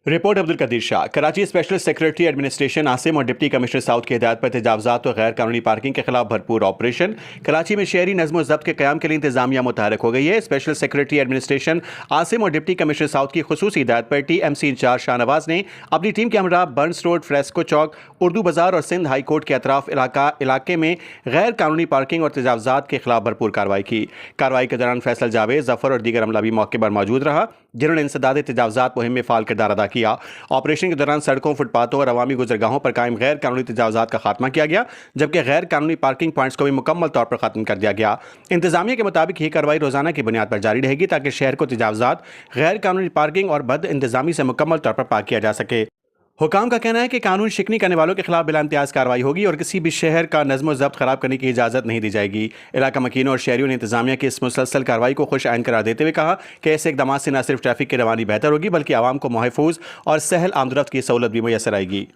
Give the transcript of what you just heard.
Report Abdul Qadir Shah. Karachi special secretary administration Asim और deputy commissioner south की हिदायत पर तजावजात और गैर कानूनी पार्किंग के खिलाफ भरपूर ऑपरेशन। कराची में शहरी नज़्म व ज़ब्त के क़याम के लिए इंतजामिया मुतहरक हो गई है। स्पेशल सेक्रेटरी एडमिनिस्ट्रेशन आसिम और डिप्टी कमिश्नर साउथ की खुसूसी हिदायत पर TMC इंचार्ज शाहनवाज ने अपनी टीम के हमरा बर्न्स रोड, फ्रेस्को चौक, उर्दू बाजार और सिंध हाई कोर्ट के अतराफ इलाके में गैर कानूनी पार्किंग और तजावजात के खिलाफ भरपूर कार्रवाई की। कार्रवाई के दौरान फैसल जावेद, जफर और दीगर अमला भी मौके पर मौजूद रहा, जिन्होंने इंसदाद तजावजात मुहिम में फाल किरदार अदा किया। ऑपरेशन के दौरान सड़कों, फुटपाथों और अवामी गुजरगाहों पर कायम गैर कानूनी तजावजात का खात्मा किया गया, जबकि गैर कानूनी पार्किंग पॉइंट्स को भी मुकम्मल तौर पर खत्म कर दिया गया। इंतजामिया के मुताबिक यह कार्रवाई रोजाना की बुनियाद पर जारी रहेगी ताकि शहर को तजावजात, गैर कानूनी पार्किंग और बद इंतजामी से मुकम्मल तौर पर पाक किया जा सके। हुकाम का कहना है कि कानून शिकनी करने वालों के खिलाफ बिला इम्तियाज कार्रवाई होगी और किसी भी शहर का नज़्म ज़ब्त खराब करने की इजाज़त नहीं दी जाएगी। इलाका मकीनों और शहरियों ने इंतजामिया की इस मुसलसल कार्रवाई को खुश आइन करार देते हुए कहा कि ऐसे इकदाम से न सिर्फ ट्रैफिक की रवानी बेहतर होगी बल्कि आवाम को महफूज और सहल आमदरफ्त की सहूलत भी मैसर आएगी।